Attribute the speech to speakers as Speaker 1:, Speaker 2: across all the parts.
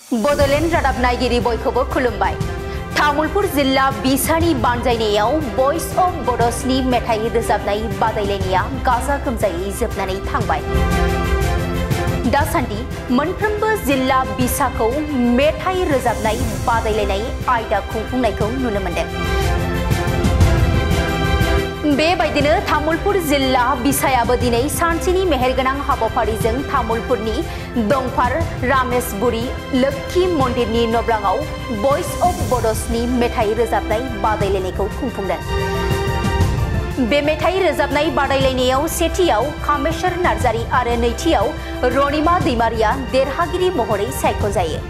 Speaker 1: बड'लेण्ड रादाब नायगिरि बयखौबो खुलुमबाय। तामुलपुर जिल्ला बिसानि बानजायनायाव भइस अफ बड'सनि मेथाइ रोजाबनाय बादायलायनाया गाजा गोमजायै जोबनानै थांबाय। दासान्दि मोनफ्रोमबो जिल्ला बिसाखौ मेथाइ रोजाबनाय बादायलायनाय आयदा खुंफुंनायखौ नुनो मोनदों। बेबायदिनो तामुलपुर जिल्ला बिसायाबो दिनै सानसेनि मेहेरगोनां हाबाफारिजों तामुलपुरनि दंफार रामेशबुरी लोक्षी मन्दिरनि नब्लाङाव भइस अफ बड'सनि मेथाइ रोजाबनाय बादायलायनायखौ खुंफुंदों। बे मेथाइ रोजाबनाय बादायलायनायाव सेथियाव कामेश्वर नार्जारी आरो नैथियाव रनिमा दैमारिया देरहागिरि महरै सायख'जायो।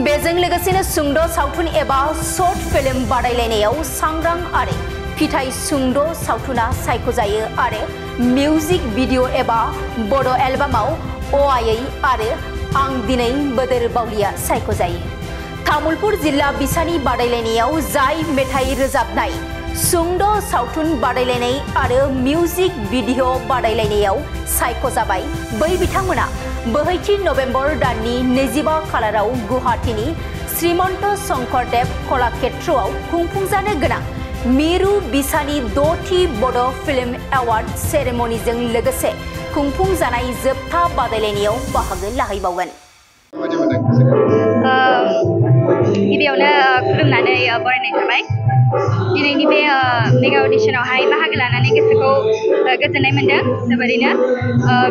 Speaker 1: बेजों लोगोसेनो सुंद' सावथुन एबा शर्ट फिल्म बादायलायनायाव सांग्रां आरो फिथाइ सुंद' सावथुना सायख'जायो आरो मिउजिक भिडिअ एबा बड' एलबामाव अआयै आरो आं दिनै बोदोर बावलिया सायख'जायो। तामुलपुर जिल्ला बिसानि बादायलायनायाव जाय मेथाइ रोजाबनाय सुंद' सावथुन बादायलायनाय आरो मिउजिक भिडिअ बादायलायनायाव सायख'जाबाय बै बिथांमोना बोहैथि नभेम्बर दाननि 25 खालाराव गुवाहाटीनि श्रीमन्त शंकरदेव कलाक्षेत्रआव खुंफुंजानो गोनां मिरु बिसानि 6थि बड' फिल्म एवार्ड सेरेमनिजों लोगोसे खुंफुंजानाय जोबथा बादायलायनायाव बाहागो लाहैबावगोन।
Speaker 2: गिबियावनो खुलुमनानै बरायनाय थाबाय। दिनैनि बे मेगा अडिशनावहाय बाहागो लानानै गोसोखौ गोजोननाय मोनदों जोबोरैनो।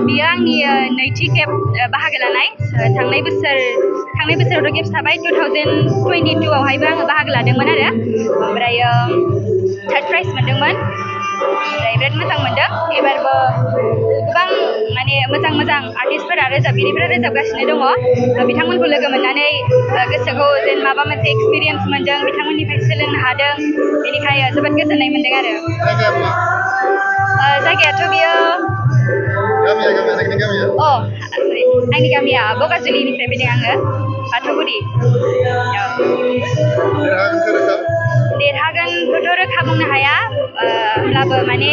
Speaker 2: बियो आंनि नैथि खेब बाहागो लानाय। थांनाय बोसोरावथ' खेबसे थाबाय 2022 आवहायबो आङो बाहागो लादोंमोन आरो ओमफ्राय थार्ड प्राइज मोनदोंमोन। ओमफ्राय बिराद मोजां मोनदों। एबारबो गोबां माने मोजां आर्टिस्टफोरा रोजाबगिरिफोरा रोजाबगासिनो दङ। बिथांमोनखौ लोगो मोननानै गोसोखौ जेन माबा मोनसे एक्सपिरियेन्स मोनदों, बिथांमोननिफ्राय सोलोंनो हादों, बेनिखाय जोबोद गोजोननाय मोनदों आरो। जायगायाथ' बियो आंनि गामिया बगाजुलिनिफ्राय फैदों आङो, बाथौगुरि। देरहागोनखौथ' रोखा बुंनो हाया, होमब्लाबो माने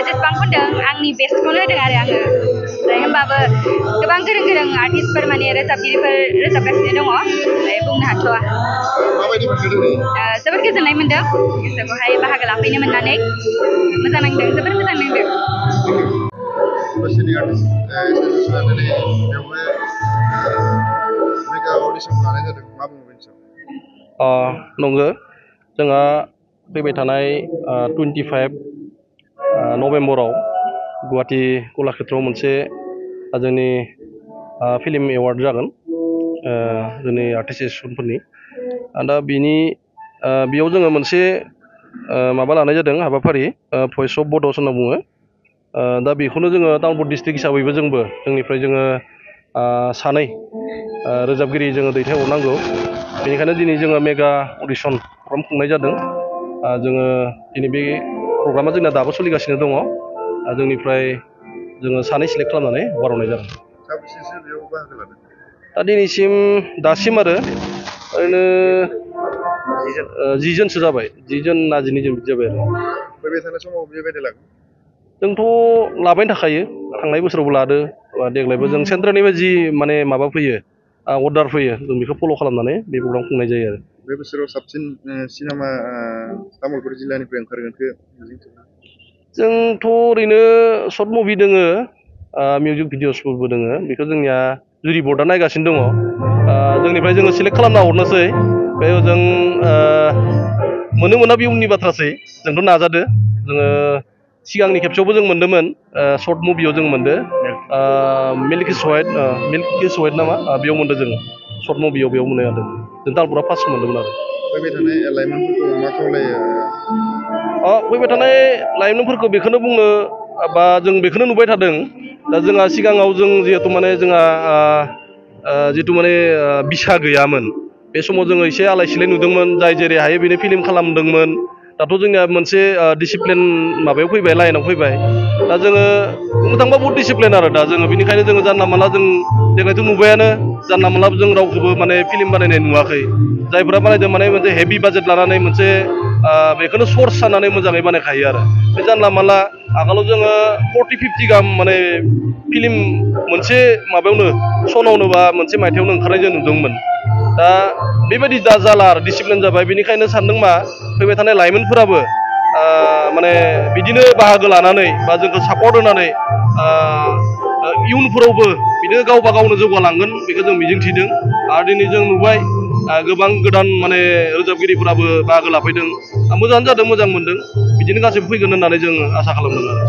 Speaker 2: जेसेबां खनदों आंनि बेस्टखौनो होदों आरो आङो। ओमफ्राय होमबाबो गोबां गोरों आर्टिस्टफोर माने रोजाबगिरिफोर रोजाबगासिनो दङ, ओमफ्राय बुंनो हाथ'वा। जोबोद गोजोननाय मोनदों गोसोखौहाय बाहागो लाफैनो मोननानै। मोजां नांदों, जोबोद मोजां नांदों।
Speaker 3: नंगौ, जोंहा फैबाय थानाय 25 नभेम्बराव गुवाहाटी कलाक्षेत्रआव मोनसे जोंनि फिल्म एवार्ड जागोन जोंनि आर्टिस्ट एसोसिएसनफोरनि। दा बेयाव जोङो मोनसे माबा लानाय जादों हाबाफारि, भइस अफ बड'स होनना बुङो। दा बेखौनो जोङो तामुलपुर डिस्ट्रिक्ट हिसाबैबो जोंनिफ्राय जोङो सानै रोजाबगिरि जोङो दैथायहरनांगौ। बेनिखायनो दिनै जोङो मेगा अडिशन प्रग्राम खुंनाय जादों। जोङो दिनै बे प्रग्रामा जोंना दाबो सोलिगासिनो दङ। जोंनिफ्राय जोङो सानै सिलेक्ट खालामनानै हगारहरनाय जादों। दा दासिम आरो ओरैनो 10 जनसो जाबाय, 10 जन ना 12 जन बिदि जाबाय आरो। फैबाय थानाय समाव बेबायदि लागोन जोंथ' लाबाय थाखायो, थांनाय बोसोरावबो लादो, देग्लायबो जों सेन्ट्रेलनिफ्राय जि माने माबा फैयो, अर्डार फैयो, जों बेखौ फल' खालामनानै बे प्रग्राम खुंनाय जायो आरो। बे बोसोराव साबसिन सिनेमा तामुलपुर जिल्लानिफ्राय ओंखारगोनखौ मिजिंथियो। जोंथ' ओरैनो सर्ट मुभि दोङो, मिउजिक भिडिअसफोरबो दोङो, बेखौ जोंनिया जुरि बर्डआ नायगासिनो दङ। जोंनिफ्राय जोङो सिलेक्ट खालामना हरनोसै, बेयाव जों मोनो मोना बे उननि बाथ्रासै। जोंथ' नाजादो, जोङो सिगांनि खेबसेयावबो जों मोनदोंमोन, सर्ट मुभियाव जों मोनदो, मिल्क इज वाइट नामा, बेयाव मोनदो जों सर्ट मुभियाव, बेयाव मोननो हादों। जों तामुलपुरा फार्स्ट मोनदोंमोन आरो। फैबाय थानाय लाइमोनफोरखौ मा खावलायो? फैबाय थानाय लाइमोनफोरखौ बेखौनो बुंनो बा जों बेखौनो नुबाय थादों। दा जोंहा सिगाङाव जों जिहेतु माने जोंहा जितु माने बिसा गैयामोन, बे समाव जोङो एसे आलाय सिलाय नुदोंमोन, जाय जेरै हायो बेनो फिल्म खालामदोंमोन। दाथ' जोंनिया मोनसे डिसिप्लिन माबायाव फैबाय लाइनाव फैबाय दा जोङो बुंनो थाङोबा बहुत डिसिप्लिन आरो दा जोङो बेनिखायनो जोङो जानला मानला जों देग्लायथ' नुबायानो जानला मानला जों रावखौबो माने फिल्म बानायनाय नुवाखै जायफोरा बानायदों माने मोनसे हेभि बाजेट लानानै मोनसे बेखौनो सर्स साननानै मोजाङै बानायखायो आरो बे जानला मानला आगोलाव जोङो 40-50 गाहाम माने फिल्म मोनसे माबायावनो सनावनो बा मोनसे मायथाइयावनो ओंखारनाय जों नुदोंमोन दा बेबायदि दा जाला आरो डिसिप्लिन जाबाय बेनिखायनो सानदों मा फैबाय थानाय लाइमोनफोराबो माने बिदिनो बाहागो लानानै बा जोंखौ सापर्ट होनानै इयुनफोरावबो बिदिनो गावबा गावनो जौगालांगोन बेखौ जों मिजिंथिदों आरो दिनै जों नुबाय गोबां गोदान माने रोजाबगिरिफोराबो बाहागो लाफैदों मोजाङानो जादों मोजां मोनदों बिदिनो गासैबो फैगोन होननानै जों आसा खालामदों आरो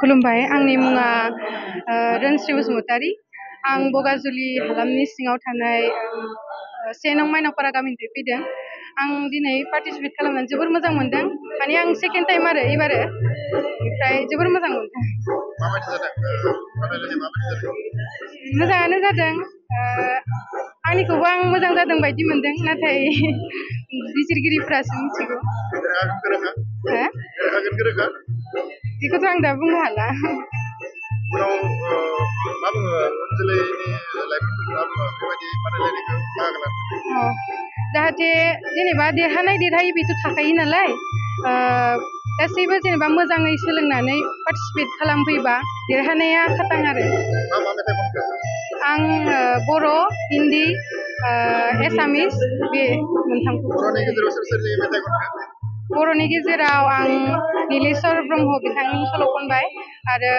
Speaker 4: खुलुमबाय आंनि मुङा रोनस्रि बसुमतारी आं बगाजुलि हालामनि सिङाव थानाय 1 नं माइनावपारा गामिनिफ्राय फैदों आं दिनै पार्टिसिपेट खालामनानै जोबोर मोजां मोनदों माने आं सेकेन्ड टाइम आरो एबारो ओमफ्राय जोबोर मोजां मोनदों मोजाङानो जादों आंनिखौबो आं मोजां जादों बायदि मोनदों नाथाय बिजिरगिरिफ्रासो मिथिगौ बेखौथ' आं दा बुंनो हाला जाहाथे जेनेबा देरहानाय देरहायै बेथ' थाखायो नालाय गासैबो जेनेबा मोजाङै सोलोंनानै पार्टिसिपेट खालामफैबा देरहानाया खाथां आरो आं बर' हिन्दी एसामिस बे मोनथामखौ बर'नि गेजेराव आं नीलेश्वर ब्रह्म बिथांनि सल' खनबाय आरो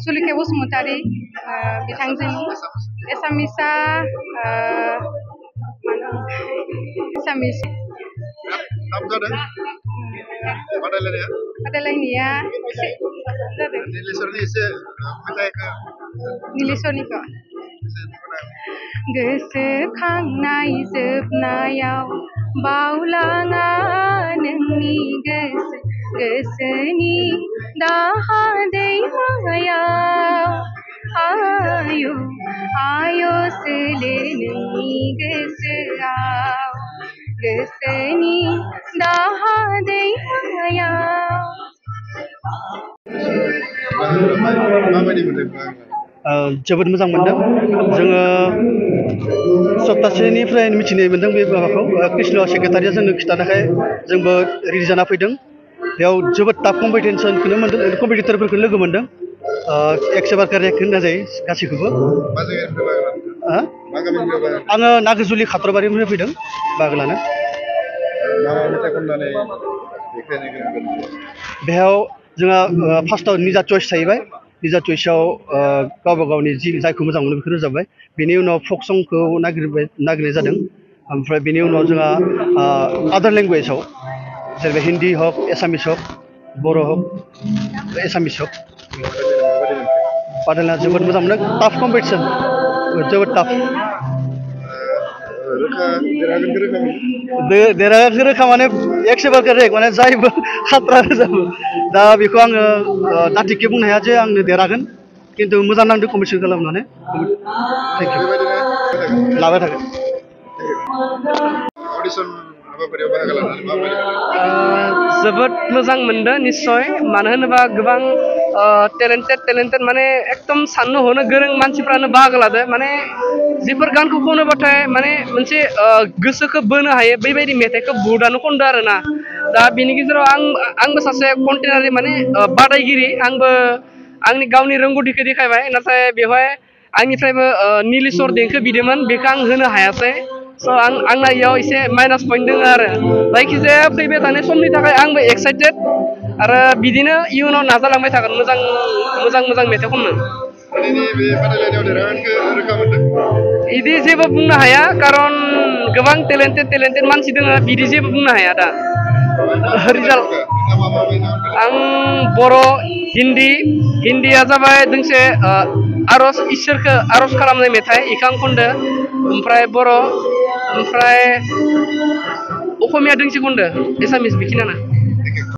Speaker 4: सुलेखा बसुमतारी बिथांजोनि एसामिसआ एसामिस बादायलायनाया जादों नीलेश्वरनिखौ गोसोखांनाय जोबनायाव बावलाङा नोंनि गोसोनि दाहा दैमायाव आय' सोलो नोंनि गोसोआव गोसोनि दाहा दैमायाव
Speaker 5: जोबोद मोजां मोनदों जोङो सप्तासेनिफ्राय मिथिनो मोनदों बे माबाखौ कृष्ण सेक्रेटारिया जोंनो खिन्थानायखाय जोंबो रेडि जाना फैदों बेयाव जोबोद टाफ कम्पिटिसनखौनो मोनदों कम्पिटिटरफोरखौ लोगो मोनदों एक्सेबार रेक होनना जायो गासैखौबो आङो नागाजुलि खात्रबारिनिफ्राय फैदों बाहागो लानो बेयाव जोंहा फार्स्टआव निजा चइस थाहैबाय निजा चइसआव गावबा गावनि जायखौ मोजां मोनो बेखौ रोजाबबाय बेनि उनाव फक संखौ नागिरनाय जादों ओमफ्राय बेनि उनाव जोंहा आदार लेंगुवेजाव जेरै हिन्दी हक एसामिस हक बर' हक एसामिस हक बादायलायना जोबोद मोजां मोनो टाफ कम्पिटिसन जोबोद टाफ देरहागोन रोखा माने एक्सेबार रेक माने जायबो खात्रा रोजाबो दा बेखौ आङो दाथिके बुंनो हाया जे आंनो देरहागोन खिन्थु मोजां नांदों कम्पिटिसन खालामनानै थेंक इउ लाबाय थागोन
Speaker 6: जोबोद मोजां मोनदों निस्सय मानो होनोबा गोबां टेलेन्टेड माने एकदम साननो हनो गोरों मानसिफ्रानो बाहागो लादो माने जिफोर गानखौ खनोबाथाय माने मोनसे गोसोखौ बोनो हायो बेबायदि मेथाइखौ बुहुदानो खनदो आरोना दा बेनि गेजेराव आंबो सासे कन्टेनारि माने बादायगिरि आंबो आंनि गावनि रोंगौथिखौ देखायबाय नाथाय बेवहाय आंनिफ्रायबो नीलेश्वर देंखो बिदोंमोन बेखौ आं होनो हायासै स' आंना इयाव एसे माइनास पइन्ट दङ आरो जायखिजाया फैबाय थानाय समनि थाखाय आंबो एक्साइटेड आरो बिदिनो इयुनाव नाजालांबाय थागोन मोजां मेथाइ खननो बिदि जेबो बुंनो हाया कारन गोबां टेलेन्टेड मानसि दङ बिदि जेबो बुंनो हाया दा रिजाल्ट आं बर' हिन्दीया जाबाय दोंसे आर'ज इसोरखौ आर'ज खालामनाय मेथाइ इखौ आं खनदो ओमफ्राय बर' ओमफ्राय असमिया दोंसे खनदो एसामिस बेखिनियानो